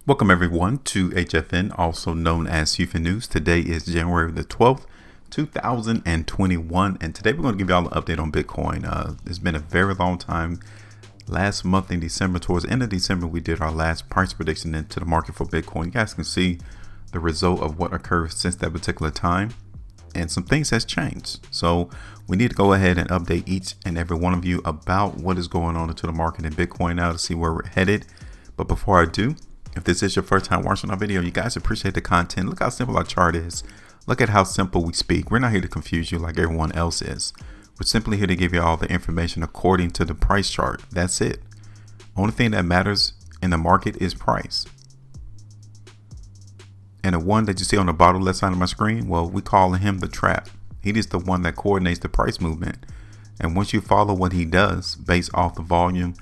Welcome everyone to HueFin, also known as HueFin News. Today is January the 12th, 2021, and today we're going to give y'all an update on Bitcoin. It's been a very long time. Last month in December, towards the end of December, we did our last price prediction into the market for Bitcoin. You guys can see the result of what occurred since that particular time, and some things has changed. So we need to go ahead and update each and every one of you about what is going on into the market in Bitcoin now to see where we're headed. But before I do, if this is your first time watching our video, you guys appreciate the content. Look how simple our chart is. Look at how simple we speak. We're not here to confuse you like everyone else is. We're simply here to give you all the information according to the price chart. That's it. Only thing that matters in the market is price. And the one that you see on the bottom left side of my screen, well, we call him the trap. He is the one that coordinates the price movement. And once you follow what he does based off the volume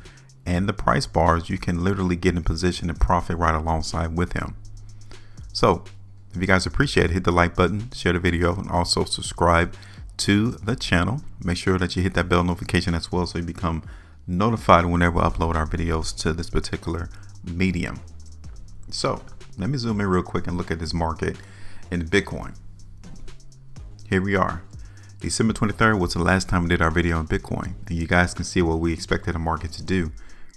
and the price bars, you can literally get in position and profit right alongside with him. So if you guys appreciate it, hit the like button, share the video, and also subscribe to the channel. Make sure that you hit that bell notification as well so you become notified whenever we upload our videos to this particular medium. So let me zoom in real quick and look at this market in Bitcoin. Here we are. December 23rd was the last time we did our video on Bitcoin, and you guys can see what we expected the market to do.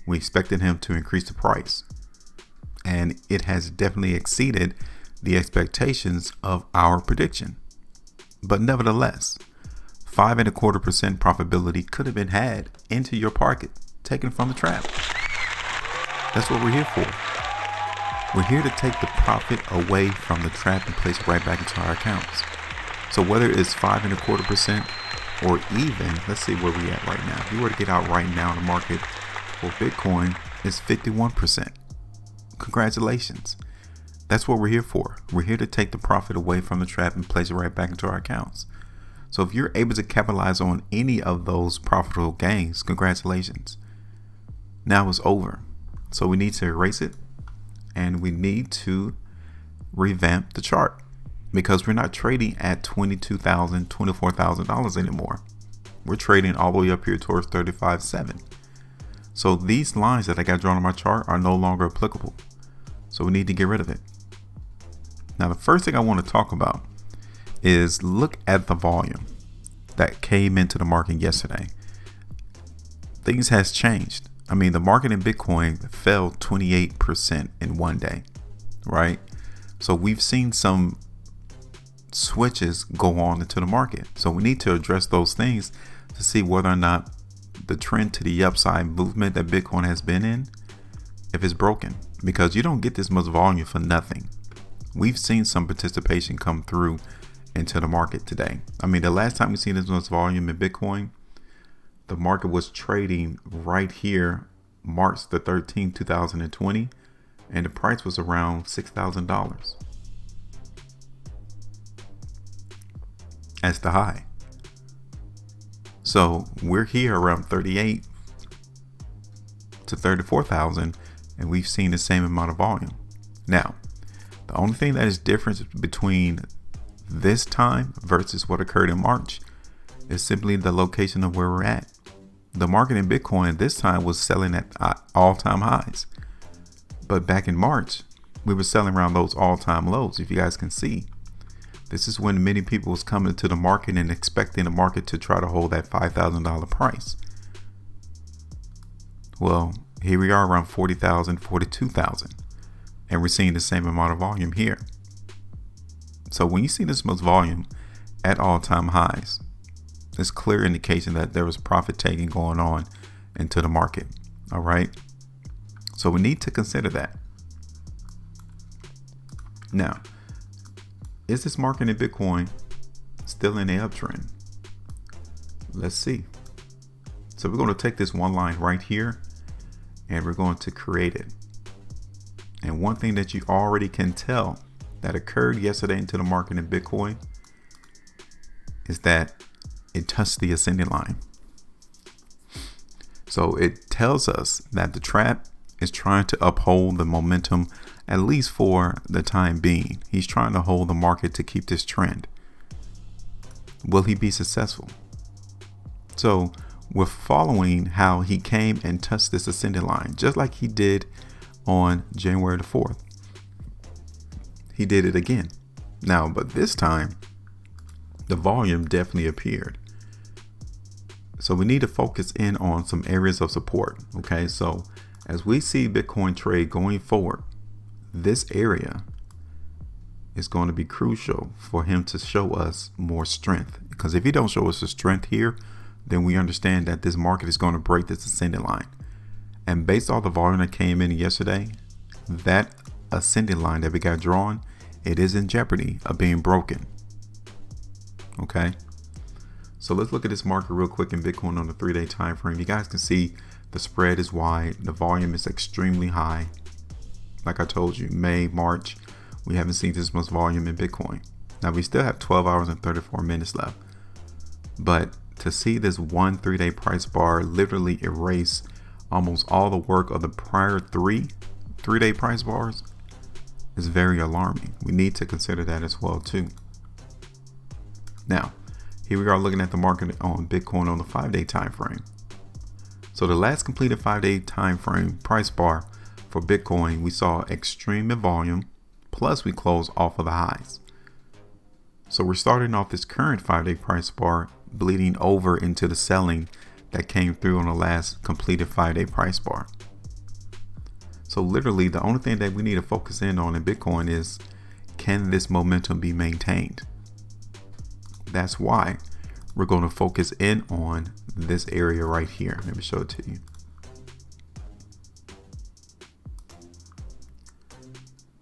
We expected him to increase the price, and it has definitely exceeded the expectations of our prediction. But nevertheless, 5.25% profitability could have been had into your pocket, taken from the trap. That's what we're here for. We're here to take the profit away from the trap and place it right back into our accounts. So whether it's 5.25% or even, let's see where we at right now. If you were to get out right now in the market for Bitcoin, it's 51%. Congratulations. That's what we're here for. We're here to take the profit away from the trap and place it right back into our accounts. So if you're able to capitalize on any of those profitable gains, congratulations. Now it's over. So we need to erase it, and we need to revamp the chart, because we're not trading at $22,000, $24,000 anymore. We're trading all the way up here towards 35.7. So these lines that I got drawn on my chart are no longer applicable. So we need to get rid of it. Now, the first thing I want to talk about is look at the volume that came into the market yesterday. Things has changed. I mean, the market in Bitcoin fell 28% in one day, right? So we've seen some switches go on into the market. So we need to address those things to see whether or not the trend to the upside movement that Bitcoin has been in, if it's broken, because you don't get this much volume for nothing. We've seen some participation come through into the market today. I mean, the last time we seen this much volume in Bitcoin, the market was trading right here, March the 13th, 2020, and the price was around $6,000 as the high. So we're here around 38 to 34,000, and we've seen the same amount of volume. Now, the only thing that is different between this time versus what occurred in March is simply the location of where we're at. The market in Bitcoin this time was selling at all-time highs, but back in March, we were selling around those all-time lows. If you guys can see, this is when many people was coming to the market and expecting the market to try to hold that $5,000 price. Well, here we are around 40,000, 42,000, and we're seeing the same amount of volume here. So when you see this much volume at all-time highs, it's clear indication that there was profit taking going on into the market. All right. So we need to consider that. Now, is this market in Bitcoin still in an uptrend? Let's see. So we're going to take this one line right here and we're going to create it. And one thing that you already can tell that occurred yesterday into the market in Bitcoin is that it touched the ascending line. So it tells us that the trap is trying to uphold the momentum, at least for the time being. He's trying to hold the market to keep this trend. Will he be successful? So we're following how he came and touched this ascending line, just like he did on January the 4th. he did it again. Now, but this time, the volume definitely appeared. So we need to focus in on some areas of support. Okay, so as we see Bitcoin trade going forward, this area is going to be crucial for him to show us more strength. Because if he don't show us the strength here, then we understand that this market is going to break this ascending line. And based on the volume that came in yesterday, that ascending line that we got drawn, it is in jeopardy of being broken. Okay, so let's look at this market real quick in Bitcoin on the 3-day time frame. You guys can see the spread is wide, the volume is extremely high. Like I told you, May, March, we haven't seen this much volume in Bitcoin. Now we still have 12 hours and 34 minutes left, but to see this one 3-day price bar literally erase almost all the work of the prior 3-day price bars is very alarming. We need to consider that as well too. Now, here we are looking at the market on Bitcoin on the 5-day time frame. So the last completed 5-day time frame price bar for Bitcoin, we saw extreme in volume, plus we closed off of the highs. So we're starting off this current 5-day price bar bleeding over into the selling that came through on the last completed 5-day price bar. So literally the only thing that we need to focus in on in Bitcoin is, can this momentum be maintained? That's why we're going to focus in on this area right here. Let me show it to you.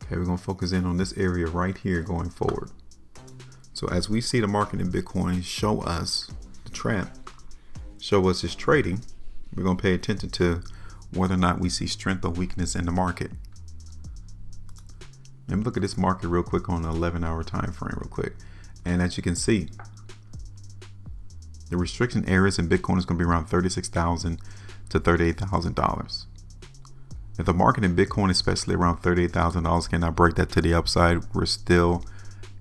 Okay, we're going to focus in on this area right here going forward. So as we see the market in Bitcoin show us the trap, show us its trading, we're going to pay attention to whether or not we see strength or weakness in the market. Let me look at this market real quick on the 11-hour time frame real quick. And as you can see, the restriction areas in Bitcoin is going to be around $36,000 to $38,000. If the market in Bitcoin, especially around $38,000, cannot break that to the upside, we're still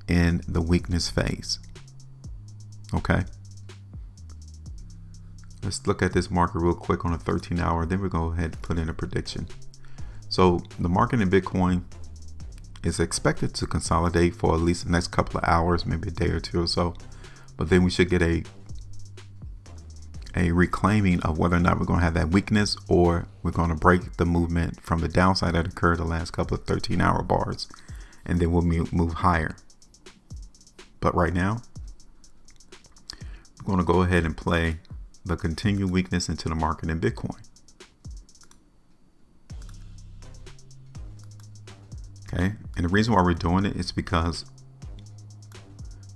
in the weakness phase. Okay. Let's look at this market real quick on a 13-hour. Then we'll go ahead and put in a prediction. So the market in Bitcoin is expected to consolidate for at least the next couple of hours, maybe a day or two or so. But then we should get a reclaiming of whether or not we're going to have that weakness, or we're going to break the movement from the downside that occurred the last couple of 13-hour bars, and then we'll move higher. But right now, we're going to go ahead and play the continued weakness into the market in Bitcoin. Okay, and the reason why we're doing it is because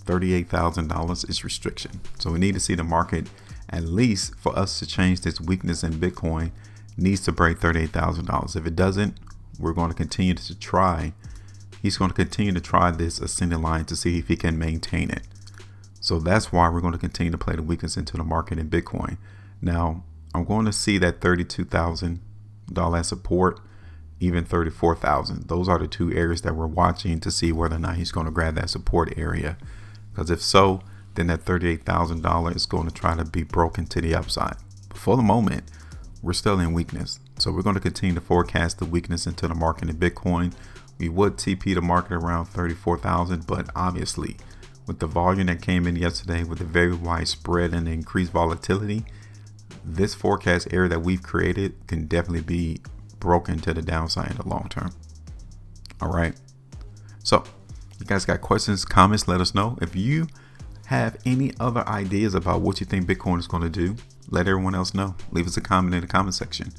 $38,000 is restriction. So we need to see the market, at least for us to change this weakness in Bitcoin, needs to break $38,000. If it doesn't, we're going to continue to try. He's going to continue to try this ascending line to see if he can maintain it. So that's why we're going to continue to play the weakness into the market in Bitcoin. Now, I'm going to see that $32,000 support, even $34,000. Those are the two areas that we're watching to see whether or not he's going to grab that support area. Because if so, then that $38,000 is going to try to be broken to the upside. But for the moment, we're still in weakness. So we're going to continue to forecast the weakness into the market in Bitcoin. We would TP the market around 34,000, but obviously with the volume that came in yesterday, with the very wide spread and the increased volatility, this forecast area that we've created can definitely be broken to the downside in the long term. All right. So you guys got questions, comments, let us know. If you have any other ideas about what you think Bitcoin is going to do, let everyone else know. Leave us a comment in the comment section.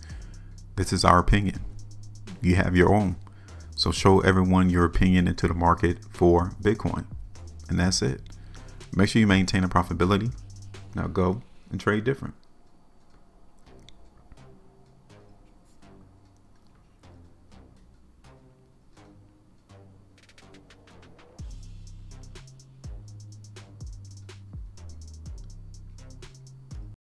This is our opinion. You have your own. So show everyone your opinion into the market for Bitcoin. And that's it. Make sure you maintain a profitability. Now go and trade different.